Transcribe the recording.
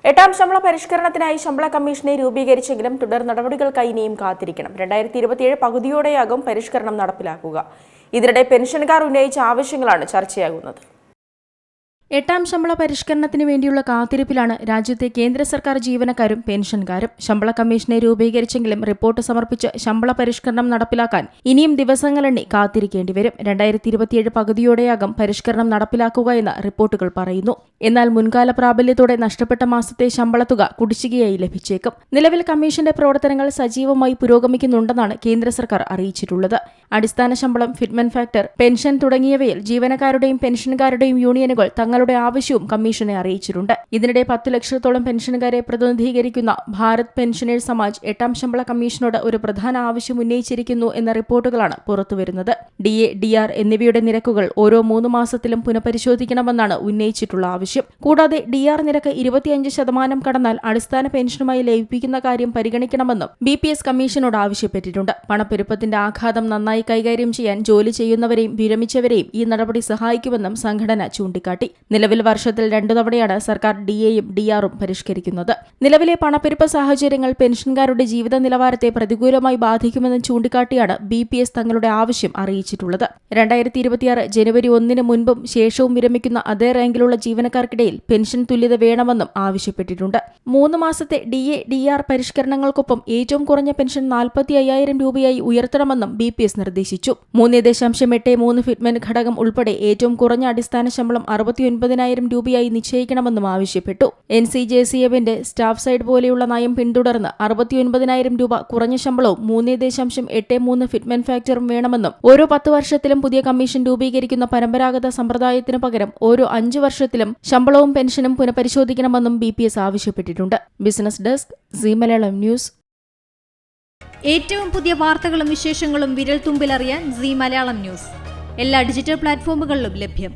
എട്ടാം ശമ്പള പരിഷ്കരണത്തിനായി ശമ്പള കമ്മീഷനെ രൂപീകരിച്ചെങ്കിലും തുടർ നടപടികൾക്കായി ഇനിയും കാത്തിരിക്കണം. 2027 പകുതിയോടെയാകും പരിഷ്കരണം നടപ്പിലാക്കുക. ഇതിനിടെ പെൻഷൻകാർ ഉന്നയിച്ച ആവശ്യങ്ങളാണ് ചർച്ചയാകുന്നത്. എട്ടാം ശമ്പള പരിഷ്കരണത്തിന് വേണ്ടിയുള്ള കാത്തിരിപ്പിലാണ് രാജ്യത്തെ കേന്ദ്ര സർക്കാർ ജീവനക്കാരും പെൻഷൻകാരും. ശമ്പള കമ്മീഷനെ രൂപീകരിച്ചെങ്കിലും റിപ്പോർട്ട് സമർപ്പിച്ച് ശമ്പള പരിഷ്കരണം നടപ്പിലാക്കാൻ ഇനിയും ദിവസങ്ങളെണ്ണി കാത്തിരിക്കേണ്ടി വരും. 2027 പകുതിയോടെയാകും പരിഷ്കരണം നടപ്പിലാക്കുക എന്ന് റിപ്പോർട്ടുകൾ പറയുന്നു. എന്നാൽ മുൻകാല പ്രാബല്യത്തോടെ നഷ്ടപ്പെട്ട മാസത്തെ ശമ്പളത്തുക കുടിശ്ശികയായി ലഭിച്ചേക്കും. നിലവിൽ കമ്മീഷന്റെ പ്രവർത്തനങ്ങൾ സജീവമായി പുരോഗമിക്കുന്നുണ്ടെന്നാണ് കേന്ദ്ര സർക്കാർ അറിയിച്ചിട്ടുള്ളത്. അടിസ്ഥാന ശമ്പളം, ഫിറ്റ്മെന്റ് ഫാക്ടർ, പെൻഷൻ തുടങ്ങിയവയിൽ ജീവനക്കാരുടെയും പെൻഷൻകാരുടെയും യൂണിയനുകൾ തങ്ങളുടെ ആവശ്യവും കമ്മീഷനെ അറിയിച്ചിട്ടുണ്ട്. ഇതിനിടെ 10 ലക്ഷത്തോളം പെൻഷൻകാരെ പ്രതിനിധീകരിക്കുന്ന ഭാരത് പെൻഷനേഴ്സ് സമാജ് എട്ടാം ശമ്പള കമ്മീഷനോട് ഒരു പ്രധാന ആവശ്യം ഉന്നയിച്ചിരിക്കുന്നു എന്ന റിപ്പോർട്ടുകളാണ് പുറത്തുവരുന്നത്. DA, DR എന്നിവയുടെ നിരക്കുകൾ ഓരോ 3 മാസത്തിലും പുനഃപരിശോധിക്കണമെന്നാണ് ഉന്നയിച്ചിട്ടുള്ള ആവശ്യം. കൂടാതെ DR നിരക്ക് 25% കടന്നാൽ അടിസ്ഥാന പെൻഷനുമായി ലയിപ്പിക്കുന്ന കാര്യം പരിഗണിക്കണമെന്നും BPS കമ്മീഷനോട് ആവശ്യപ്പെട്ടിട്ടുണ്ട്. പണപ്പെരുപ്പത്തിന്റെ ആഘാതം നന്നായി കൈകാര്യം ചെയ്യാൻ ജോലി ചെയ്യുന്നവരെയും വിരമിച്ചവരെയും ഈ നടപടി സഹായിക്കുമെന്നും സംഘടന ചൂണ്ടിക്കാട്ടി. നിലവിൽ വർഷത്തിൽ 2 തവണയാണ് സർക്കാർ DAയും DRും പരിഷ്കരിക്കുന്നത്. നിലവിലെ പണപ്പെരുപ്പ സാഹചര്യങ്ങൾ പെൻഷൻകാരുടെ ജീവിത നിലവാരത്തെ പ്രതികൂലമായി ബാധിക്കുമെന്ന് ചൂണ്ടിക്കാട്ടിയാണ് BPS തങ്ങളുടെ ആവശ്യം അറിയിച്ചിട്ടുള്ളത്. 2026 ജനുവരി 1 മുൻപും ശേഷവും വിരമിക്കുന്ന അതേ റാങ്കിലുള്ള ജീവനക്കാർക്കിടയിൽ പെൻഷൻ തുല്യത വേണമെന്നും ആവശ്യപ്പെട്ടിട്ടുണ്ട്. 3 മാസത്തെ DA, DR പരിഷ്കരണങ്ങൾക്കൊപ്പം ഏറ്റവും കുറഞ്ഞ പെൻഷൻ 45,000 രൂപയായി ഉയർത്തണമെന്നും BPS നിർദ്ദേശിച്ചു. 3.83 ഫിറ്റ്മെന്റ് ഘടകം ഉൾപ്പെടെ ഏറ്റവും കുറഞ്ഞ അടിസ്ഥാന ശമ്പളം 69,000 രൂപയായി നിശ്ചയിക്കണമെന്നും ആവശ്യപ്പെട്ടു. NCJCMന്റെ സ്റ്റാഫ് സൈഡ് പോലെയുള്ള നയം പിന്തുടർന്ന് 69,000 രൂപ കുറഞ്ഞ ശമ്പളവും 3.83 ഫിറ്റ്മെന്റ് ഫാക്ടറും വേണമെന്നും ഓരോ 10 വർഷത്തിലും പുതിയ കമ്മീഷൻ രൂപീകരിക്കുന്ന പരമ്പരാഗത സമ്പ്രദായത്തിനു പകരം ഓരോ 5 വർഷത്തിലും ശമ്പളവും പെൻഷനും പുനഃപരിശോധിക്കണമെന്നും BPS ആവശ്യപ്പെട്ടിട്ടുണ്ട്. Business desk, Zee Malayalam news. ഏറ്റവും പുതിയ വാർത്തകളും വിശേഷങ്ങളും വിരൽ തുമ്പിലറിയാൻ സീ മലയാളം ന്യൂസ് എല്ലാ ഡിജിറ്റൽ പ്ലാറ്റ്ഫോമുകളിലും ലഭ്യം.